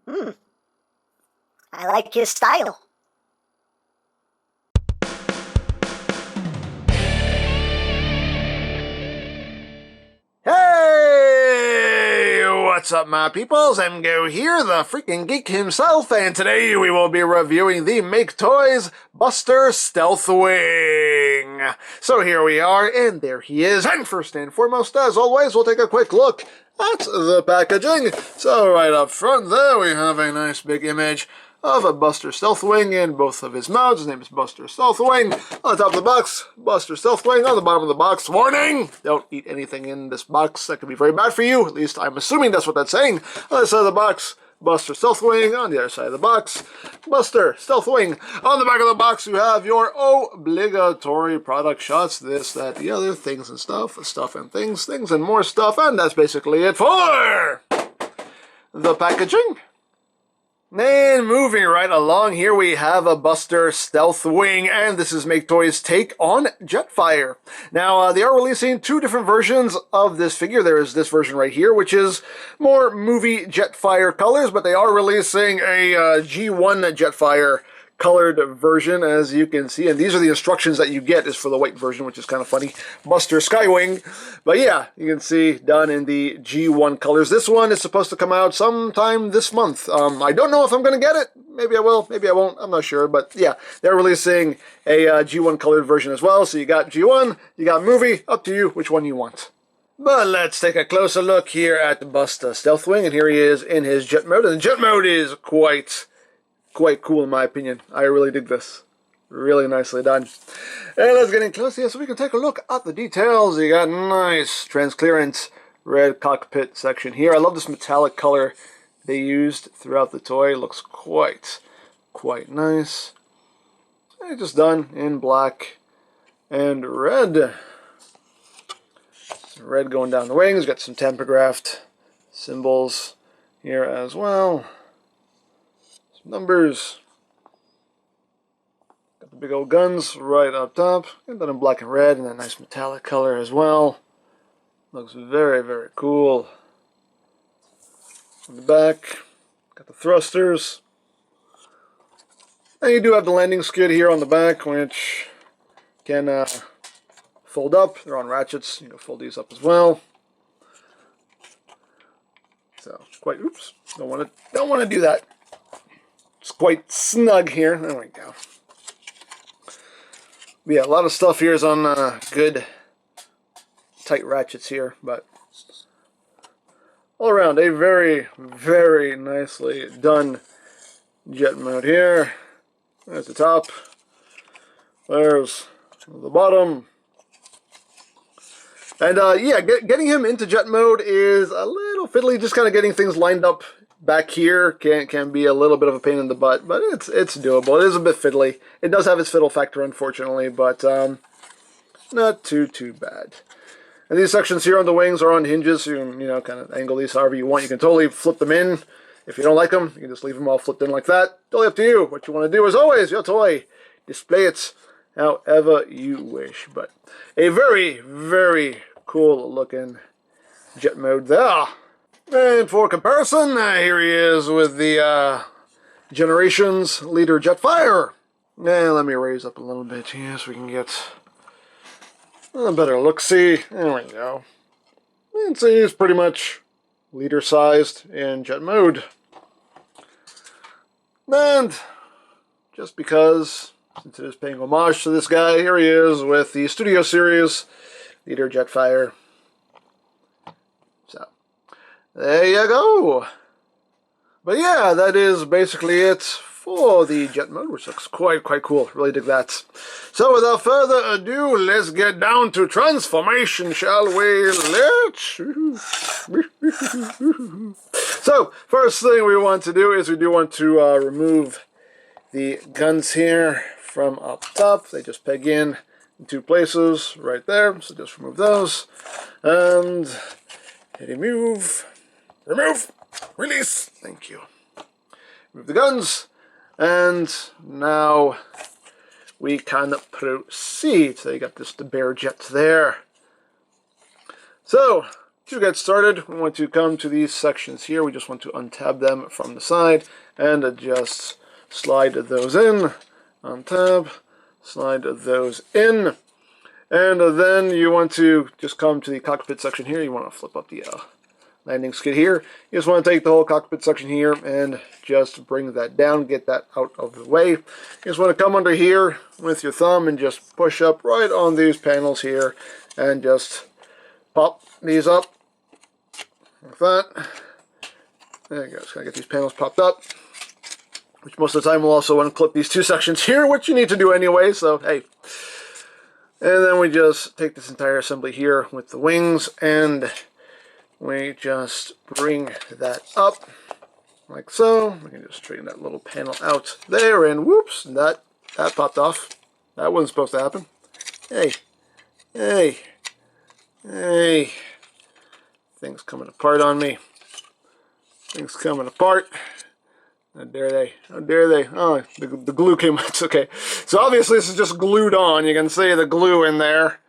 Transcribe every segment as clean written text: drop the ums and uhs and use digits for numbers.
I like his style. Hey! What's up, my peoples? EmGo here, the freaking geek himself, and today we will be reviewing the Maketoys BUSTER STEALTHWING. So here we are, and there he is. And first and foremost, as always, we'll take a quick look at the packaging. So right up front there, we have a nice big image of a BUSTER STEALTHWING in both of his modes. His name is BUSTER STEALTHWING. On the top of the box, BUSTER STEALTHWING. On the bottom of the box, warning! Don't eat anything in this box. That could be very bad for you. At least I'm assuming that's what that's saying. On the other side of the box, BUSTER STEALTHWING. On the other side of the box, BUSTER STEALTHWING. On the back of the box, you have your obligatory product shots. This, that, the other, things and stuff and things and more stuff. And that's basically it for the packaging. And moving right along, here we have a BUSTER STEALTHWING, and this is Maketoys' take on Jetfire. Now, they are releasing two different versions of this figure. There is this version right here, which is more movie Jetfire colors, but they are releasing a G1 Jetfire colored version, as you can see, and these are the instructions that you get is for the white version, which is kind of funny. BUSTER Skywing. But yeah, you can see done in the G1 colors. This one is supposed to come out sometime this month. I don't know if I'm going to get it. Maybe I will, maybe I won't. I'm not sure. But yeah, they're releasing a G1 colored version as well. So you got G1, you got movie. Up to you which one you want. But let's take a closer look here at the BUSTER STEALTHWING, and here he is in his jet mode. And the jet mode is quite cool in my opinion. I really dig this. Really nicely done. And let's get in close here so we can take a look at the details. You got nice transparent red cockpit section here. I love this metallic color they used throughout the toy. It looks quite nice. And just done in black and red. Red going down the wings. Got some tampographed symbols here as well. Numbers. Got the big old guns right up top. Got that in black and red and that nice metallic color as well. Looks very cool. On the back, got the thrusters. And you do have the landing skid here on the back, which can fold up. They're on ratchets. You can fold these up as well. So quite oops. Don't want to do that. It's quite snug here. There we go. But yeah, a lot of stuff here is on good tight ratchets here, but all around a very nicely done jet mode here. There's the top. There's the bottom. And yeah, getting him into jet mode is a little fiddly, just kind of getting things lined up back here can be a little bit of a pain in the butt, but it's doable. It is a bit fiddly. It does have its fiddle factor, unfortunately, but not too bad. And these sections here on the wings are on hinges, so you can, you know, kind of angle these however you want. You can totally flip them in. If you don't like them, you can just leave them all flipped in like that. Totally up to you. What you want to do, as always, your toy. Display it however you wish. But a very cool looking jet mode there. And for comparison, here he is with the Generations leader Jetfire. And let me raise up a little bit here so we can get a better look-see. There we go. And see, he's pretty much leader-sized in jet mode. And just because, since it is paying homage to this guy, here he is with the Studio Series leader Jetfire. So there you go. But yeah, that is basically it for the jet mode, which looks quite cool. Really dig that. So without further ado, let's get down to transformation, shall we? So first thing we want to do is we do want to remove the guns here from up top. They just peg in two places right there. So just remove those. And remove, release. Thank you. Remove the guns. And now we can proceed. So you got this the bear jet there. So to get started, we want to come to these sections here. We just want to untab them from the side and just slide those in. Untab, slide those in. And then you want to just come to the cockpit section here. You want to flip up the landing skid here. You just want to take the whole cockpit section here and just bring that down, get that out of the way. You just want to come under here with your thumb and just push up right on these panels here and just pop these up like that. There you go. Just gotta get these panels popped up. Which most of the time we'll also unclip these two sections here, which you need to do anyway, so hey. And then we just take this entire assembly here with the wings and we just bring that up like so. We can just straighten that little panel out there and whoops, that popped off. That wasn't supposed to happen. Hey, hey, hey. Things coming apart on me. Things coming apart. How dare they? How dare they? Oh, the glue came out. It's okay. So obviously this is just glued on. You can see the glue in there.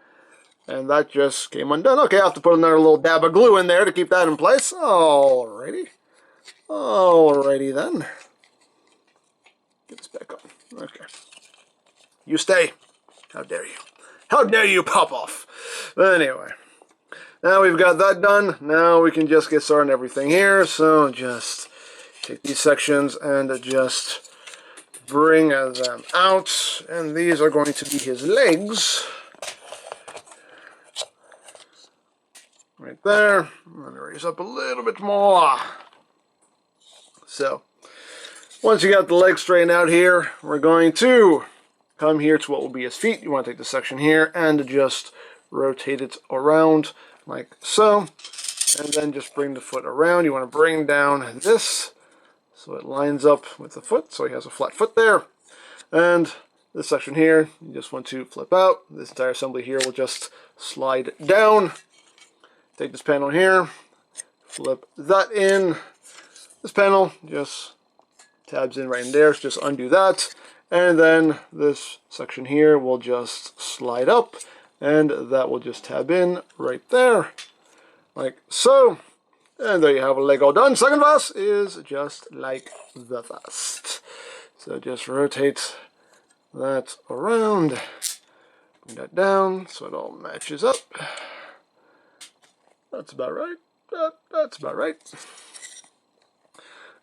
And that just came undone. Okay, I have to put another little dab of glue in there to keep that in place. Alrighty. Alrighty then. Get this back on. Okay. You stay. How dare you? How dare you pop off? But anyway. Now we've got that done. Now we can just get started on everything here. So just take these sections and just bring them out. And these are going to be his legs. Right there. I'm going to raise up a little bit more. So, once you got the legs straightened out here, we're going to come here to what will be his feet. You want to take this section here and just rotate it around like so. And then just bring the foot around. You want to bring down this so it lines up with the foot, so he has a flat foot there. And this section here, you just want to flip out. This entire assembly here will just slide down. Take this panel here, flip that in. This panel just tabs in right in there, so just undo that. And then this section here will just slide up, and that will just tab in right there, like so. And there you have a leg all done. Second vase is just like the first. So just rotate that around, bring that down so it all matches up. That's about right. That's about right.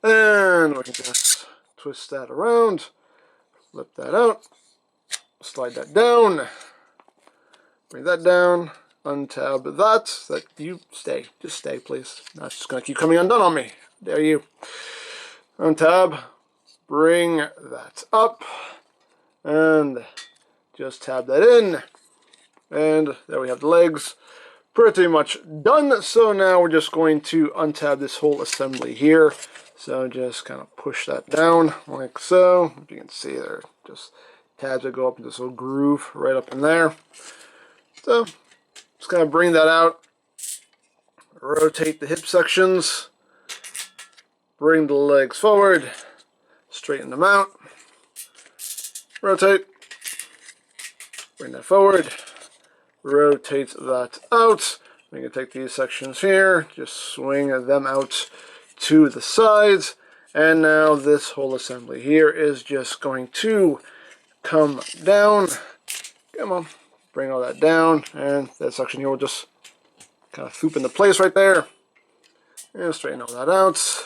And we can just twist that around, flip that out, slide that down, bring that down, untab that. You stay. Just stay, please. That's just going to keep coming undone on me. There you. Untab, bring that up, and just tab that in. And there we have the legs. Pretty much done. So now we're just going to untab this whole assembly here. So just kind of push that down like so. If you can see there, just tabs that go up into this little groove right up in there. So just kind of bring that out. Rotate the hip sections. Bring the legs forward. Straighten them out. Rotate. Bring that forward. Rotate that out. We can take these sections here, just swing them out to the sides, and now this whole assembly here is just going to come down. Come on, bring all that down, and that section here will just kind of swoop into place right there. And straighten all that out.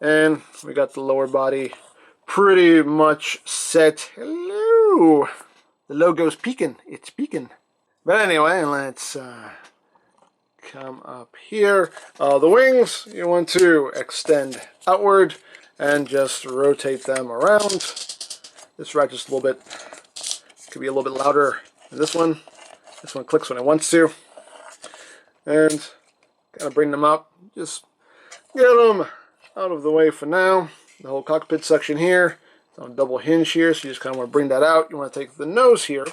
And we got the lower body pretty much set. Hello! The logo's peeking. It's peeking. But anyway, let's come up here. The wings, you want to extend outward and just rotate them around. This right just a little bit, could be a little bit louder than this one. This one clicks when it wants to. And kind of bring them up. Just get them out of the way for now. The whole cockpit section here, it's on a double hinge here, so you just kind of want to bring that out. You want to take the nose here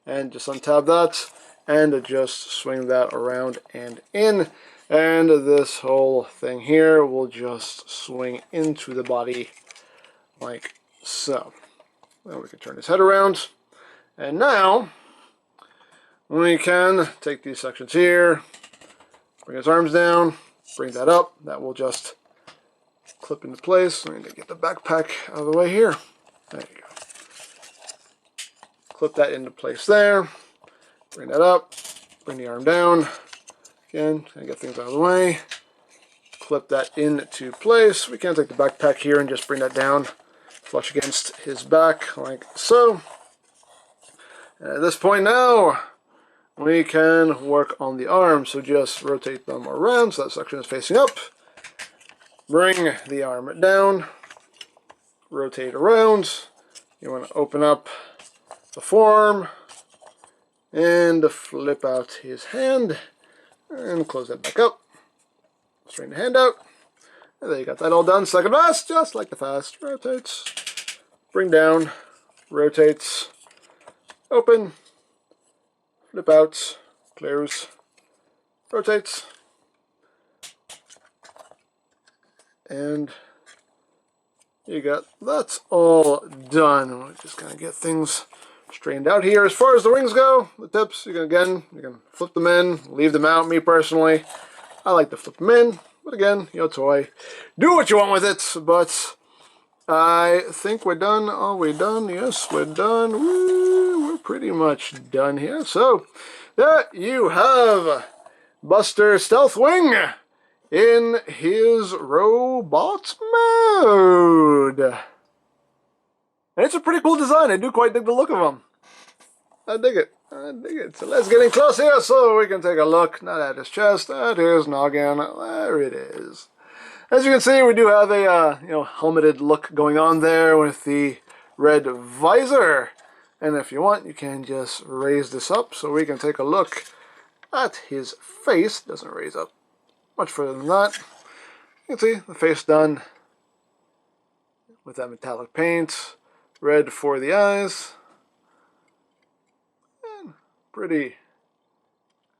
and just untab that and just swing that around and in, and this whole thing here will just swing into the body like so. Then we can turn his head around, and now we can take these sections here, Bring his arms down, bring that up. That will just clip into place. I'm going to get the backpack out of the way here. There you go. Clip that into place there. Bring that up. Bring the arm down. Again, and get things out of the way. Clip that into place. We can take the backpack here and just bring that down, flush against his back like so. And at this point now, we can work on the arms. So just rotate them around so that section is facing up. Bring the arm down. Rotate around. You want to open up the forearm and flip out his hand and close that back up. Straighten the hand out. And there you got that all done. Second last, just like the fast. Rotates. Bring down. Rotates. Open. Flip out. Close. Rotates. And you got that's all done. We're just gonna get things straightened out here. As far as the wings go, the tips, you can flip them in, leave them out. Me personally, I like to flip them in, but again, your toy. Do what you want with it, but I think we're done. Are we done? Yes, we're done. Woo, we're pretty much done here. So, there you have Buster Stealthwing in his robot mode. And it's a pretty cool design. I do quite dig the look of him. I dig it. I dig it. So let's get in close here so we can take a look. Not at his chest, at his noggin. There it is. As you can see, we do have a helmeted look going on there with the red visor. And if you want, you can just raise this up so we can take a look at his face. Doesn't raise up much further than that. You can see the face done with that metallic paint. Red for the eyes. And pretty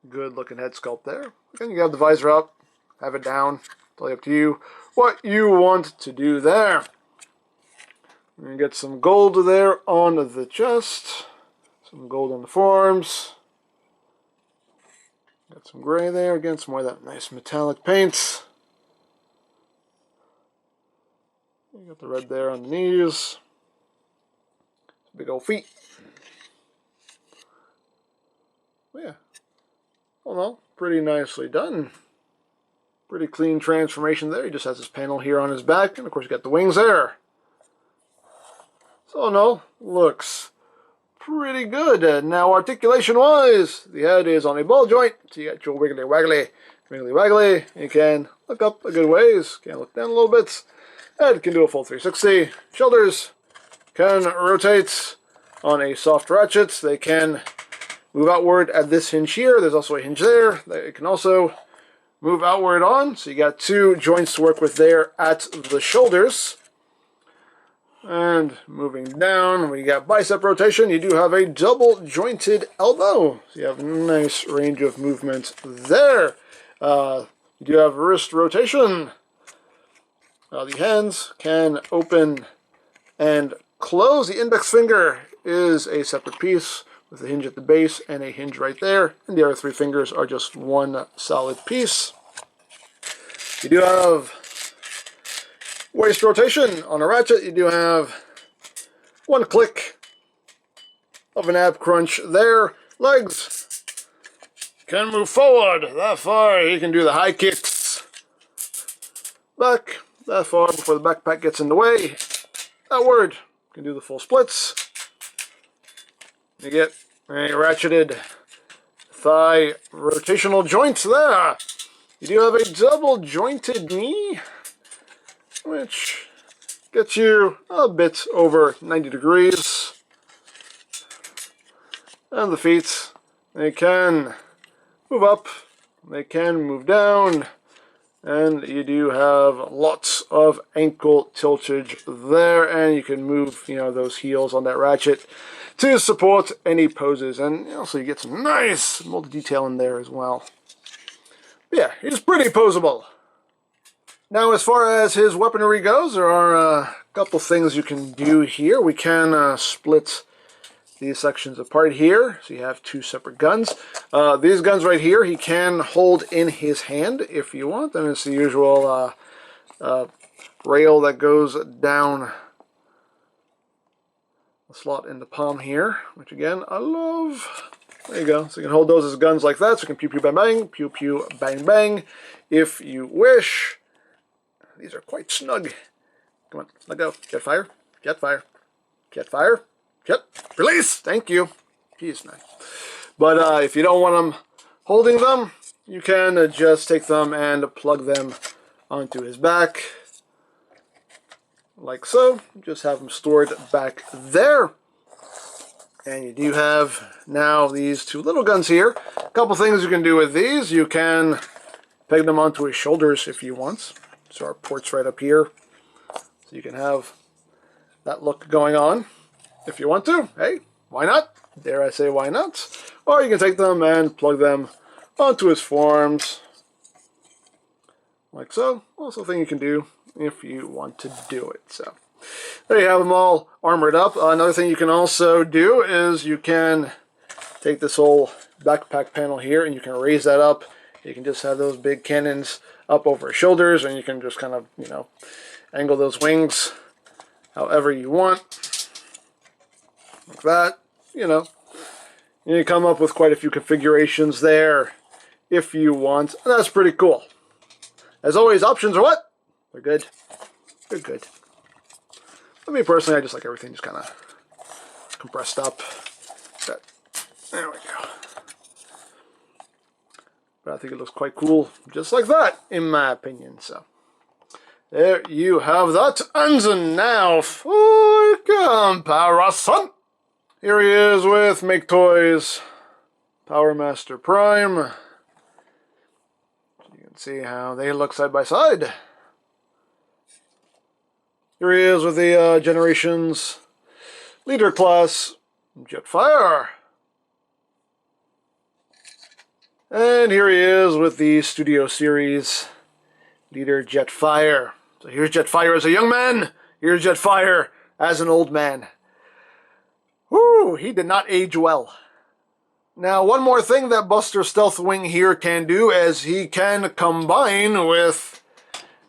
good looking head sculpt there. Then you have the visor up, have it down. Totally up to you what you want to do there. You get some gold there on the chest. Some gold on the forearms. Got some gray there. Again, some more of that nice metallic paint. You got the red there on the knees. Big old feet. Well, yeah. All in all, pretty nicely done. Pretty clean transformation there. He just has his panel here on his back. And of course, you got the wings there. So, no, looks pretty good. Now, articulation-wise, the head is on a ball joint. So you got your wiggly waggly, wiggly waggly. You can look up a good ways. Can look down a little bit. Head can do a full 360. Shoulders can rotate on a soft ratchet. They can move outward at this hinge here. There's also a hinge there that it can also move outward on. So you got two joints to work with there at the shoulders. And moving down, we got bicep rotation. You do have a double jointed elbow. So you have a nice range of movement there. You do have wrist rotation. The hands can open and close. The index finger is a separate piece with a hinge at the base and a hinge right there. And the other three fingers are just one solid piece. You do have waist rotation on a ratchet. You do have one click of an ab crunch there. Legs can move forward that far. You can do the high kicks. Back that far before the backpack gets in the way. Outward. You can do the full splits. You get a ratcheted thigh rotational joint there. You do have a double jointed knee, which gets you a bit over 90 degrees. And the feet, they can move up, they can move down, and you do have lots of ankle tiltage there, and you can move, those heels on that ratchet to support any poses, and also you get some nice multi-detail in there as well. Yeah, he's pretty poseable. Now, as far as his weaponry goes, there are a couple things you can do here. We can split these sections apart here, so you have 2 separate guns. These guns right here, he can hold in his hand if you want, and it's the usual rail that goes down the slot in the palm here, which again, I love. There you go. So you can hold those as guns like that, so you can pew pew bang bang, pew pew bang bang, if you wish. These are quite snug. Come on, let go. Jetfire, Jetfire, Jetfire, Jet, release! Thank you. Jeez, man. But if you don't want them holding them, you can just take them and plug them onto his back. Like so. Just have them stored back there. And you do have now these 2 little guns here. A couple things you can do with these. You can peg them onto his shoulders if you want. So our port's right up here. So you can have that look going on if you want to. Hey, why not? Dare I say why not? Or you can take them and plug them onto his forearms. Like so. Also a thing you can do if you want to do it. So there you have them all armored up. Another thing you can also do is you can take this whole backpack panel here and you can raise that up. You can just have those big cannons up over his shoulders, and you can just kind of, you know, angle those wings however you want. Like that, you know. You come up with quite a few configurations there if you want. And that's pretty cool. As always, options are what? They're good. They're good. For me personally, I just like everything just kind of compressed up. There we go. But I think it looks quite cool, just like that, in my opinion. So there you have that. And now for comparison. Here he is with Maketoys Power Master Prime. You can see how they look side by side. Here he is with the Generations Leader Class Jetfire. And here he is with the Studio Series Leader Jetfire. So here's Jetfire as a young man. Here's Jetfire as an old man. Woo, he did not age well. Now, one more thing that Buster StealthWing here can do is he can combine with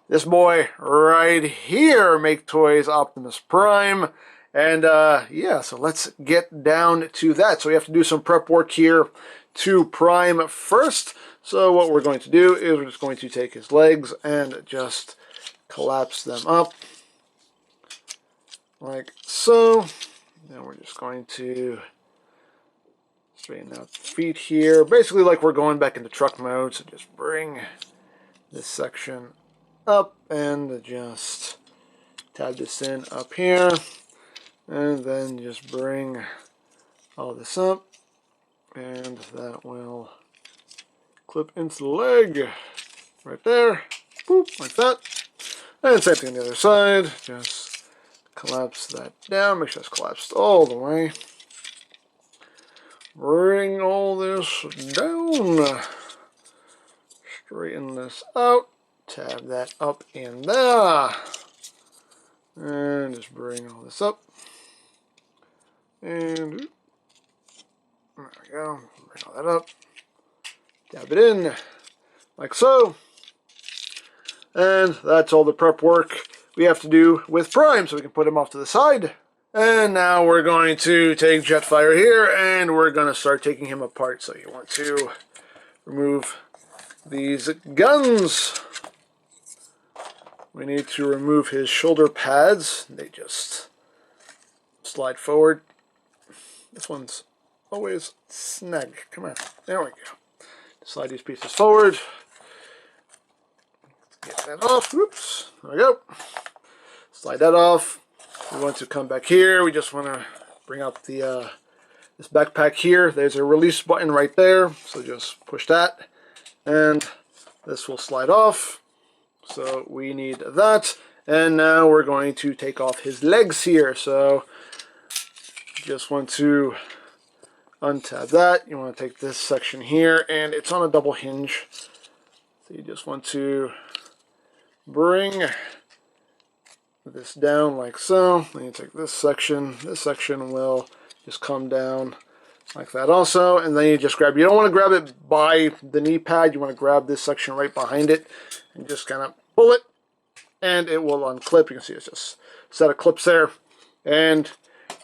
this boy right here, Maketoys Optimus Prime. And yeah, so let's get down to that. So we have to do some prep work here to Prime first. So what we're going to do is we're just going to take his legs and just collapse them up like so. Then we're just going to straighten out the feet here, basically like we're going back into truck mode. So just bring this section up and just tab this in up here, and then just bring all this up, and that will clip into the leg right there, boop, like that. And same thing on the other side, just collapse that down, make sure it's collapsed all the way. Bring all this down, straighten this out, tab that up in there, and just bring all this up, and there we go, bring all that up, dab it in, like so. And that's all the prep work we have to do with Prime, so we can put him off to the side. And now we're going to take Jetfire here, and we're going to start taking him apart. So you want to remove these guns. We need to remove his shoulder pads. They just slide forward. This one's always snug. Come on. There we go. Slide these pieces forward. Get that off. Oops. There we go. Slide that off. We want to come back here. We just want to bring out the this backpack here. There's a release button right there. So just push that. And this will slide off. So we need that. And now we're going to take off his legs here. So just want to untab that. You want to take this section here, and it's on a double hinge. So you just want to bring this down like so. Then you take this section. This section will just come down like that also, and then you just grab, you don't want to grab it by the knee pad, you want to grab this section right behind it, and just kind of pull it, and it will unclip. You can see it's just a set of clips there, and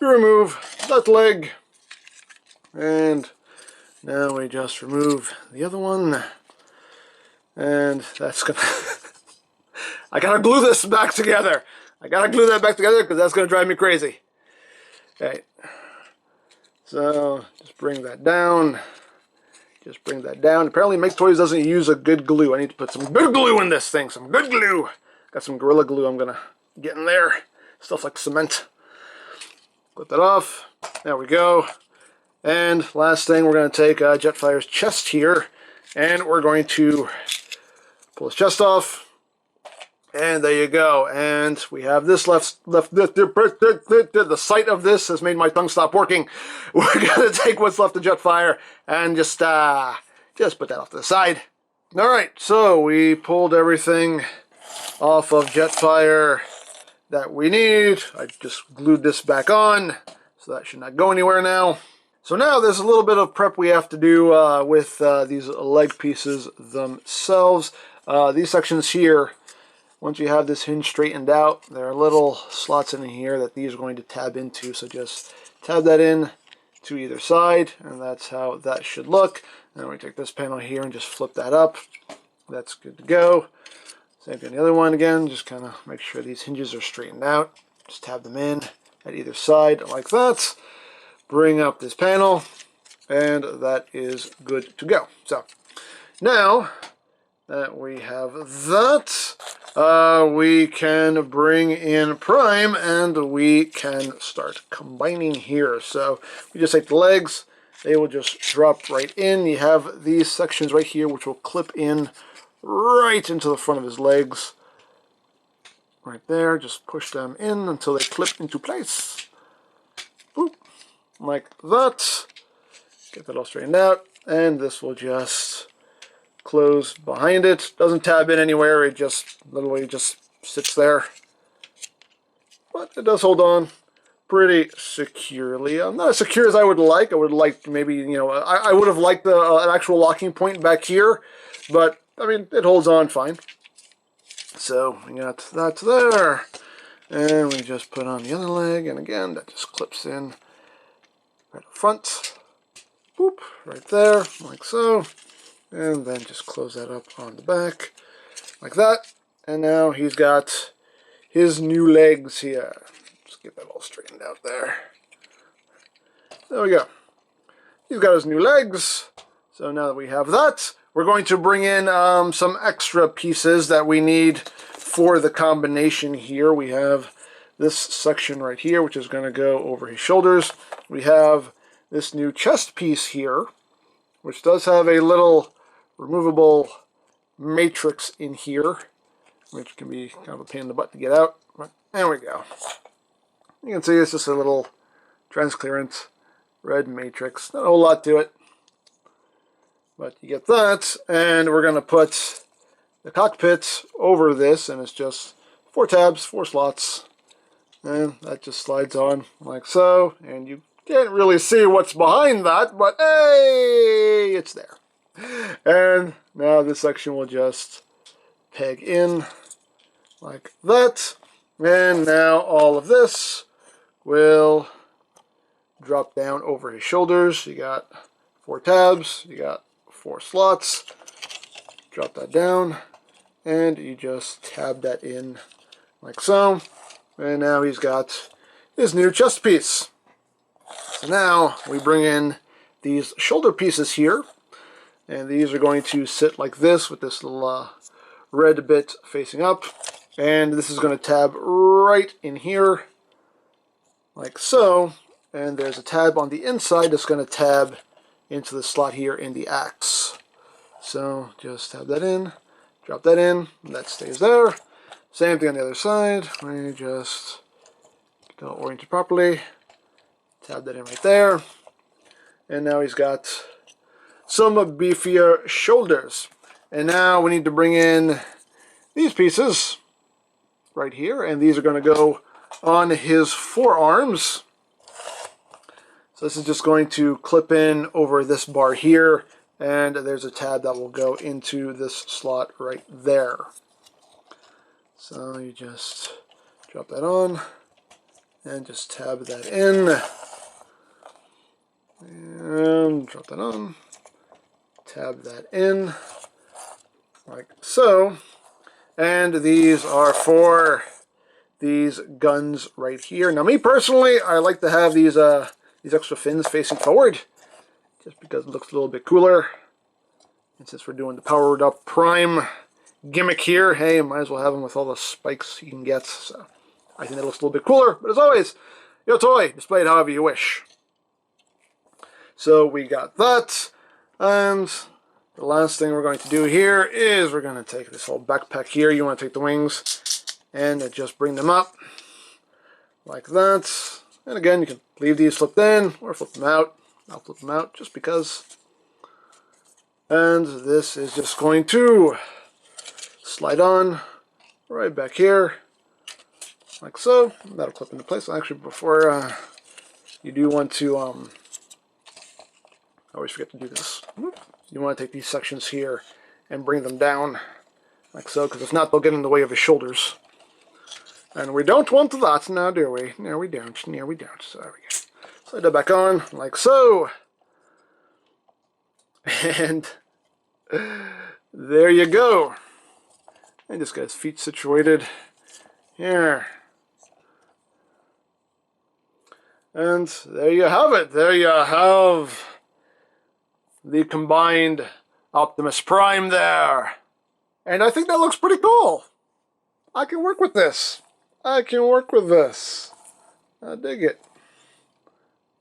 you remove that leg, and now we just remove the other one, and that's gonna, I gotta glue this back together. I gotta glue that back together because that's gonna drive me crazy. Okay. So, just bring that down. Just bring that down. Apparently Maketoys doesn't use a good glue. I need to put some good glue in this thing. Some good glue. Got some Gorilla Glue I'm going to get in there. Stuff like cement. Clip that off. There we go. And last thing, we're going to take Jetfire's chest here. And we're going to pull his chest off. And there you go. And we have this left. The sight of this has made my tongue stop working. We're going to take what's left of Jetfire and just put that off to the side. Alright, so we pulled everything off of Jetfire that we need. I just glued this back on, so that should not go anywhere now. So now there's a little bit of prep we have to do with these leg pieces themselves. These sections here, once you have this hinge straightened out, there are little slots in here that these are going to tab into, so just tab that in to either side, and that's how that should look. And then we take this panel here and just flip that up. That's good to go. Same thing on the other one again, just kind of make sure these hinges are straightened out. Just tab them in at either side like that. Bring up this panel, and that is good to go. So now that we have that, we can bring in Prime and we can start combining here. So we just take the legs, they will just drop right in. You have these sections right here which will clip in right into the front of his legs. Right there, just push them in until they clip into place. Boop, like that. Get that all straightened out, and this will just close behind it. Doesn't tab in anywhere, it just literally just sits there. But it does hold on pretty securely. Not as secure as I would like. I would like maybe, you know, I would have liked an actual locking point back here, but I mean, it holds on fine. So we got that there, and we just put on the other leg, and again, that just clips in right up front. Boop, right there, like so. And then just close that up on the back, like that. And now he's got his new legs here. Just get that all straightened out there. There we go. He's got his new legs. So now that we have that, we're going to bring in some extra pieces that we need for the combination here. We have this section right here, which is going to go over his shoulders. We have this new chest piece here, which does have a little removable matrix in here, which can be kind of a pain in the butt to get out. But there we go. You can see it's just a little transparent red matrix. Not a whole lot to it, but you get that, and we're going to put the cockpit over this, and it's just 4 tabs, 4 slots, and that just slides on like so, and you can't really see what's behind that, but hey, it's there. And now this section will just peg in like that, and now all of this will drop down over his shoulders. You got 4 tabs, you got 4 slots. Drop that down, and you just tab that in like so, and now he's got his new chest piece. So now we bring in these shoulder pieces here, and these are going to sit like this with this little red bit facing up, and this is going to tab right in here like so, and there's a tab on the inside that's going to tab into the slot here in the axe. So just tab that in, drop that in, and that stays there. Same thing on the other side. We just get it oriented properly, tab that in right there, and now he's got some beefier shoulders. And now we need to bring in these pieces right here, and these are going to go on his forearms. So this is just going to clip in over this bar here, and there's a tab that will go into this slot right there. So you just drop that on and just tab that in, and drop that on, tab that in, like so. And these are for these guns right here. Now me personally, I like to have these extra fins facing forward, just because it looks a little bit cooler. And since we're doing the powered up prime gimmick here, hey, might as well have them with all the spikes you can get. So I think that looks a little bit cooler. But as always, your toy, display it however you wish. So we got that, and the last thing we're going to do here is we're going to take this whole backpack here. You want to take the wings and just bring them up like that. And again, you can leave these flipped in or flip them out. I'll flip them out just because. And this is just going to slide on right back here, like so. That'll clip into place. Actually, before you do want to, I always forget to do this. You want to take these sections here and bring them down, like so, because if not, they'll get in the way of his shoulders. And we don't want that now, do we? No, we don't. No, we don't. So there we go. Slide that back on, like so. And there you go. And this guy's feet situated here. And there you have it. There you have the combined Optimus Prime there. And I think that looks pretty cool. I can work with this. I can work with this. I dig it.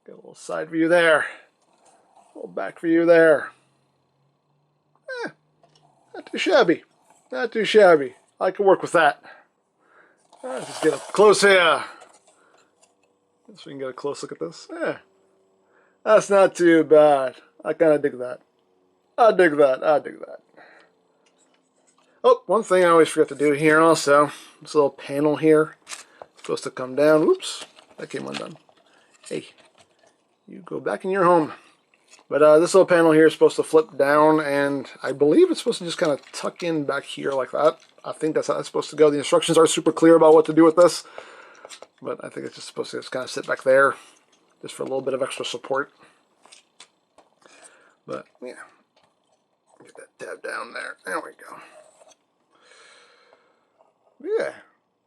Got a little side view there. A little back view there. Not too shabby. Not too shabby. I can work with that. Let's just get up close here. So we can get a close look at this. Yeah. That's not too bad. I kind of dig that. I dig that. I dig that. Oh, one thing I always forget to do here also. This little panel here. It's supposed to come down. Whoops. That came undone. Hey. You go back in your home. But this little panel here is supposed to flip down, and I believe it's supposed to just kind of tuck in back here like that. I think that's how it's supposed to go. The instructions are super clear about what to do with this, but I think it's just supposed to just kind of sit back there, just for a little bit of extra support. But yeah, get that tab down there. There we go. Yeah.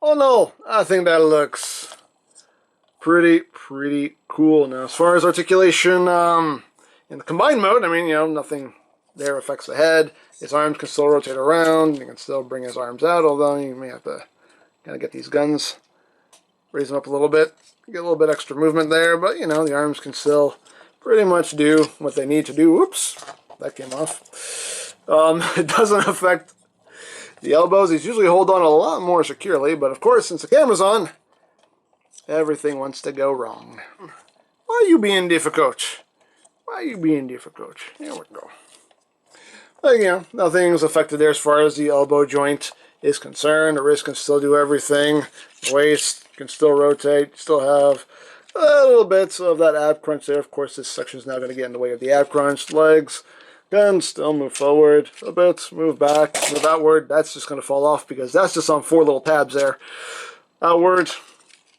Oh no, I think that looks pretty cool. Now, as far as articulation, in the combined mode, I mean, you know, nothing there affects the head. His arms can still rotate around. You can still bring his arms out, although you may have to kind of get these guns, raise them up a little bit, get a little bit extra movement there, but, you know, the arms can still pretty much do what they need to do. Whoops, that came off. It doesn't affect the elbows. These usually hold on a lot more securely, but of course, since the camera's on, everything wants to go wrong. Why are you being difficult? Why are you being difficult? There we go. But, you know, nothing's affected there as far as the elbow joint is concerned. The wrist can still do everything. The waist can still rotate. Still have a little bit of that ab crunch there. Of course, this section is now going to get in the way of the ab crunch. Legs can still move forward a bit, move back, move outward. That's just going to fall off because that's just on 4 little tabs there. Outward.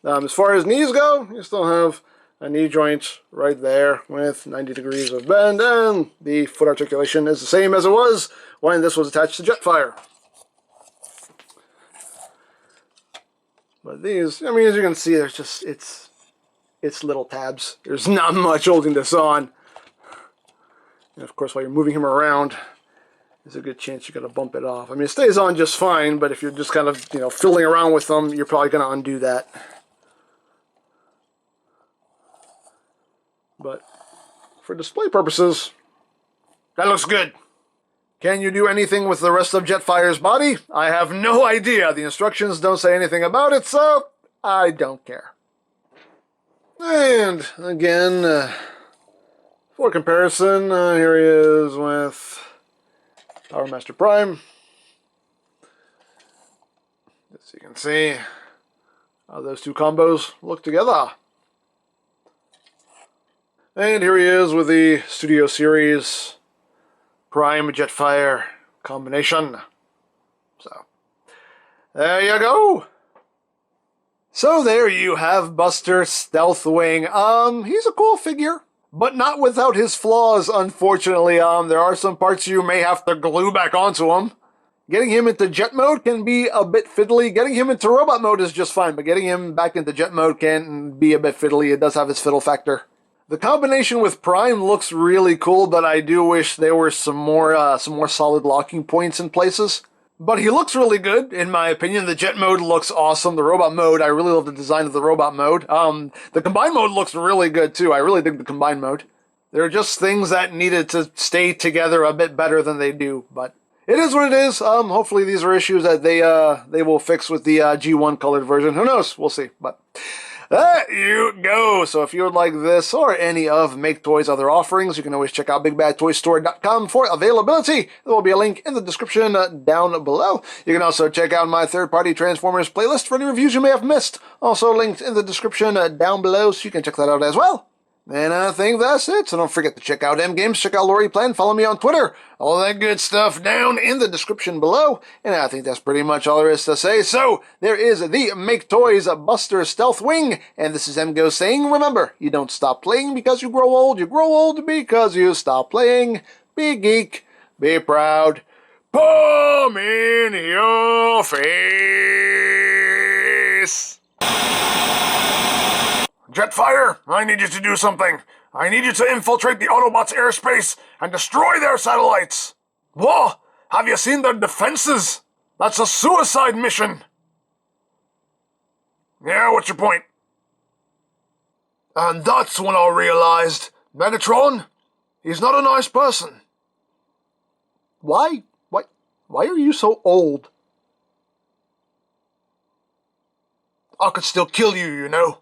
As far as knees go, you still have a knee joint right there with 90 degrees of bend, and the foot articulation is the same as it was when this was attached to Jetfire. But these, I mean, as you can see, there's just, it's little tabs. There's not much holding this on. And of course, while you're moving him around, there's a good chance you're going to bump it off. I mean, it stays on just fine, but if you're just kind of, you know, fiddling around with them, you're probably going to undo that. But for display purposes, that looks good. Can you do anything with the rest of Jetfire's body? I have no idea. The instructions don't say anything about it, so I don't care. And again, for comparison, here he is with our Master Prime. As you can see how those two combos look together. And here he is with the Studio Series Prime Jetfire combination. So, there you go. So there you have Buster STEALTHWING. He's a cool figure, but not without his flaws, unfortunately. There are some parts you may have to glue back onto him. Getting him into jet mode can be a bit fiddly. Getting him into robot mode is just fine, but getting him back into jet mode can be a bit fiddly. It does have its fiddle factor. The combination with Prime looks really cool, but I do wish there were some more solid locking points in places. But he looks really good, in my opinion. The jet mode looks awesome. The robot mode, I really love the design of the robot mode. The combined mode looks really good, too. I really dig the combined mode. There are just things that needed to stay together a bit better than they do, but it is what it is. Hopefully these are issues that they will fix with the G1 colored version. Who knows? We'll see. But there you go. So if you would like this or any of Maketoys' other offerings, you can always check out BigBadToyStore.com for availability. There will be a link in the description down below. You can also check out my third-party Transformers playlist for any reviews you may have missed. Also linked in the description down below, so you can check that out as well. And I think that's it, so don't forget to check out EmGo's, check out Lori Plan, follow me on Twitter, all that good stuff down in the description below, and I think that's pretty much all there is to say. So, there is the Maketoys Buster StealthWing, and this is EmGo saying, remember, you don't stop playing because you grow old because you stop playing. Be geek, be proud, palm in your face. Jetfire, I need you to do something. I need you to infiltrate the Autobots' airspace and destroy their satellites. Whoa, have you seen their defenses? That's a suicide mission. Yeah, what's your point? And that's when I realized, Megatron, he's not a nice person. Why are you so old? I could still kill you, you know.